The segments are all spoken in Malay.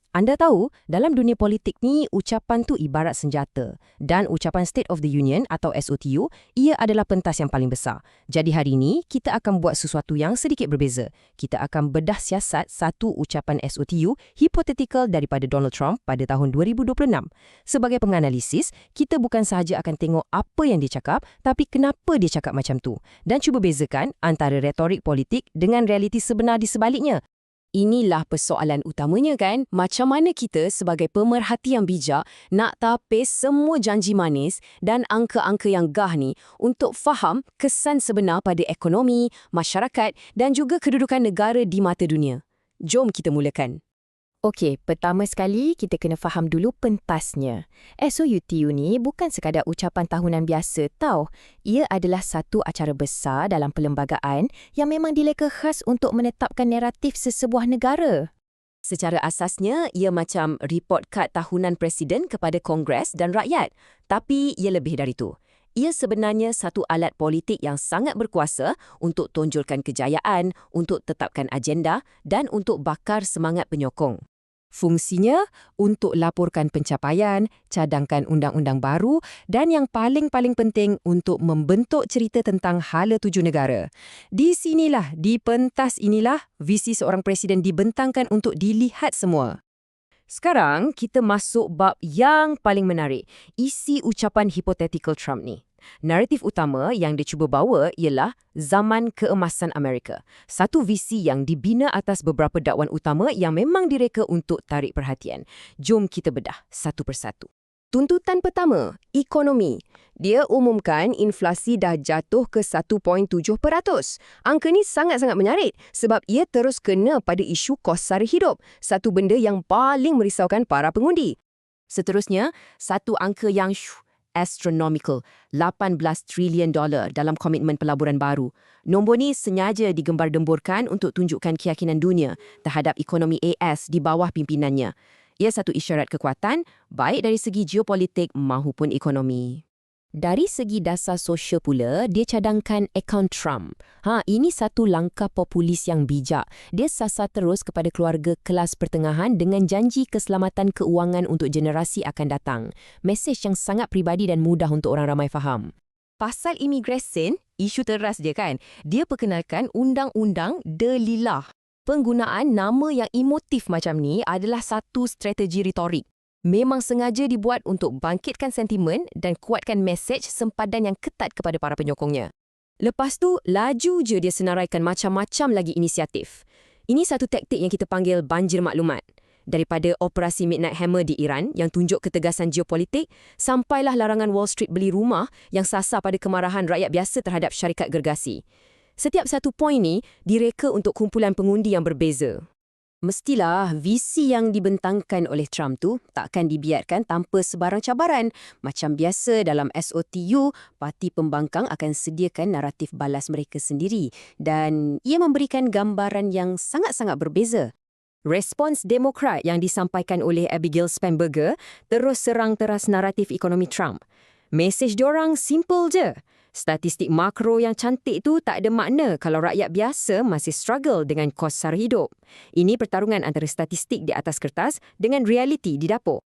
Anda tahu, dalam dunia politik ni, ucapan tu ibarat senjata. Dan ucapan State of the Union atau SOTU, ia adalah pentas yang paling besar. Jadi hari ini, kita akan buat sesuatu yang sedikit berbeza. Kita akan bedah siasat satu ucapan SOTU hipotetikal daripada Donald Trump pada tahun 2026. Sebagai penganalisis, kita bukan sahaja akan tengok apa yang dia cakap, tapi kenapa dia cakap macam tu. Dan cuba bezakan antara retorik politik dengan realiti sebenar di sebaliknya. Inilah persoalan utamanya kan, macam mana kita sebagai pemerhati yang bijak nak tapis semua janji manis dan angka-angka yang gah ni untuk faham kesan sebenar pada ekonomi, masyarakat dan juga kedudukan negara di mata dunia. Jom kita mulakan. Okey, pertama sekali kita kena faham dulu pentasnya. SOUTU ni bukan sekadar ucapan tahunan biasa tau. Ia adalah satu acara besar dalam perlembagaan yang memang dileka khas untuk menetapkan naratif sesebuah negara. Secara asasnya, ia macam report kad tahunan Presiden kepada Kongres dan rakyat. Tapi ia lebih dari itu. Ia sebenarnya satu alat politik yang sangat berkuasa untuk tonjolkan kejayaan, untuk tetapkan agenda dan untuk bakar semangat penyokong. Fungsinya untuk laporkan pencapaian, cadangkan undang-undang baru dan yang paling-paling penting untuk membentuk cerita tentang hala tuju negara. Di sinilah, di pentas inilah, visi seorang presiden dibentangkan untuk dilihat semua. Sekarang, kita masuk bab yang paling menarik, isi ucapan hipotetikal Trump ni. Naratif utama yang dia cuba bawa ialah zaman keemasan Amerika. Satu visi yang dibina atas beberapa dakwaan utama yang memang direka untuk tarik perhatian. Jom kita bedah satu persatu. Tuntutan pertama, ekonomi. Dia umumkan inflasi dah jatuh ke 1.7%. Angka ni sangat-sangat menyarit sebab ia terus kena pada isu kos sara hidup, satu benda yang paling merisaukan para pengundi. Seterusnya, satu angka yang astronomical, $18 trilion dalam komitmen pelaburan baru. Nombor ni sengaja digembar-demburkan untuk tunjukkan keyakinan dunia terhadap ekonomi AS di bawah pimpinannya. Ia satu isyarat kekuatan, baik dari segi geopolitik maupun ekonomi. Dari segi dasar sosial pula, dia cadangkan akaun Trump. Ini satu langkah populis yang bijak. Dia sasar terus kepada keluarga kelas pertengahan dengan janji keselamatan keuangan untuk generasi akan datang. Mesej yang sangat peribadi dan mudah untuk orang ramai faham. Pasal imigresen, isu teras dia kan. Dia perkenalkan undang-undang Delilah. Penggunaan nama yang emotif macam ni adalah satu strategi retorik. Memang sengaja dibuat untuk bangkitkan sentimen dan kuatkan mesej sempadan yang ketat kepada para penyokongnya. Lepas tu, laju je dia senaraikan macam-macam lagi inisiatif. Ini satu taktik yang kita panggil banjir maklumat. Daripada operasi Midnight Hammer di Iran yang tunjuk ketegasan geopolitik, sampailah larangan Wall Street beli rumah yang sasar pada kemarahan rakyat biasa terhadap syarikat gergasi. Setiap satu poin ni direka untuk kumpulan pengundi yang berbeza. Mestilah visi yang dibentangkan oleh Trump tu takkan dibiarkan tanpa sebarang cabaran. Macam biasa dalam SOTU, parti pembangkang akan sediakan naratif balas mereka sendiri dan ia memberikan gambaran yang sangat-sangat berbeza. Respons Demokrat yang disampaikan oleh Abigail Spanberger terus serang teras naratif ekonomi Trump. Mesej diorang simple je. Statistik makro yang cantik tu tak ada makna kalau rakyat biasa masih struggle dengan kos sara hidup. Ini pertarungan antara statistik di atas kertas dengan realiti di dapur.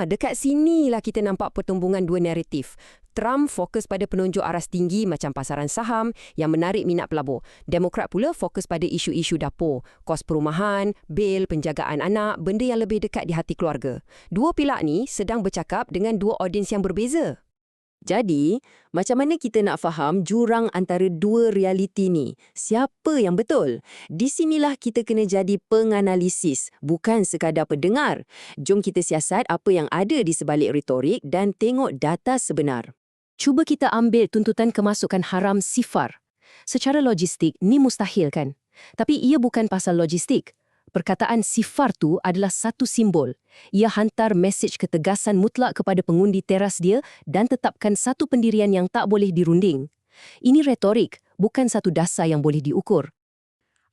Dekat sinilah kita nampak pertumbungan dua naratif. Trump fokus pada penunjuk aras tinggi macam pasaran saham yang menarik minat pelabur. Demokrat pula fokus pada isu-isu dapur, kos perumahan, bil, penjagaan anak, benda yang lebih dekat di hati keluarga. Dua pihak ni sedang bercakap dengan dua audiens yang berbeza. Jadi, macam mana kita nak faham jurang antara dua realiti ni? Siapa yang betul? Di sinilah kita kena jadi penganalisis, bukan sekadar pendengar. Jom kita siasat apa yang ada di sebalik retorik dan tengok data sebenar. Cuba kita ambil tuntutan kemasukan haram sifar. Secara logistik, ni mustahil kan? Tapi ia bukan pasal logistik. Perkataan sifar tu adalah satu simbol. Ia hantar mesej ketegasan mutlak kepada pengundi teras dia dan tetapkan satu pendirian yang tak boleh dirunding. Ini retorik, bukan satu dasar yang boleh diukur.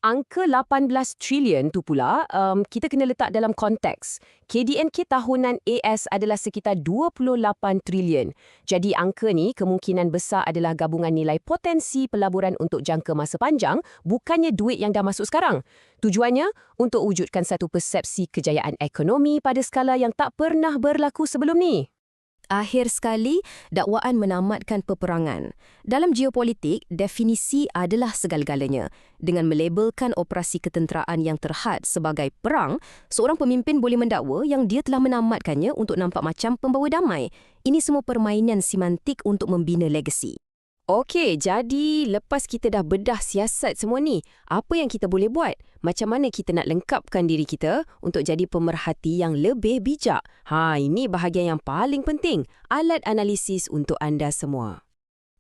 angka 18 trilion tu pula, kita kena letak dalam konteks. KDNK tahunan AS adalah sekitar 28 trilion. Jadi angka ni kemungkinan besar adalah gabungan nilai potensi pelaburan untuk jangka masa panjang, bukannya duit yang dah masuk sekarang. Tujuannya untuk wujudkan satu persepsi kejayaan ekonomi pada skala yang tak pernah berlaku sebelum ni. Akhir sekali, dakwaan menamatkan peperangan. Dalam geopolitik, definisi adalah segala-galanya. Dengan melabelkan operasi ketenteraan yang terhad sebagai perang, seorang pemimpin boleh mendakwa yang dia telah menamatkannya untuk nampak macam pembawa damai. Ini semua permainan semantik untuk membina legasi. Okey, jadi lepas kita dah bedah siasat semua ni, apa yang kita boleh buat? Macam mana kita nak lengkapkan diri kita untuk jadi pemerhati yang lebih bijak? Ini bahagian yang paling penting, alat analisis untuk anda semua.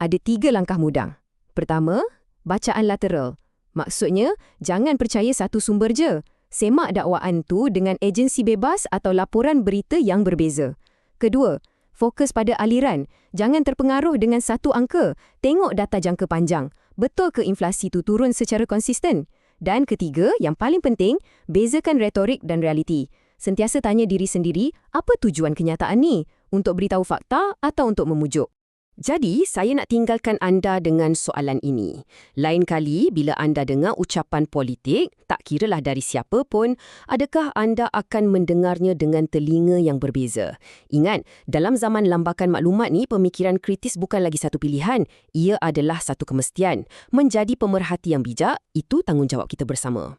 Ada 3 langkah mudah. Pertama, bacaan lateral. Maksudnya, jangan percaya satu sumber je. Semak dakwaan tu dengan agensi bebas atau laporan berita yang berbeza. Kedua, fokus pada aliran. Jangan terpengaruh dengan satu angka. Tengok data jangka panjang. Betul ke inflasi tu turun secara konsisten? Dan ketiga, yang paling penting, bezakan retorik dan realiti. Sentiasa tanya diri sendiri, apa tujuan kenyataan ni? Untuk beritahu fakta atau untuk memujuk? Jadi, saya nak tinggalkan anda dengan soalan ini. Lain kali, bila anda dengar ucapan politik, tak kiralah dari siapa pun, adakah anda akan mendengarnya dengan telinga yang berbeza? Ingat, dalam zaman lambakan maklumat ni, pemikiran kritis bukan lagi satu pilihan. Ia adalah satu kemestian. Menjadi pemerhati yang bijak, itu tanggungjawab kita bersama.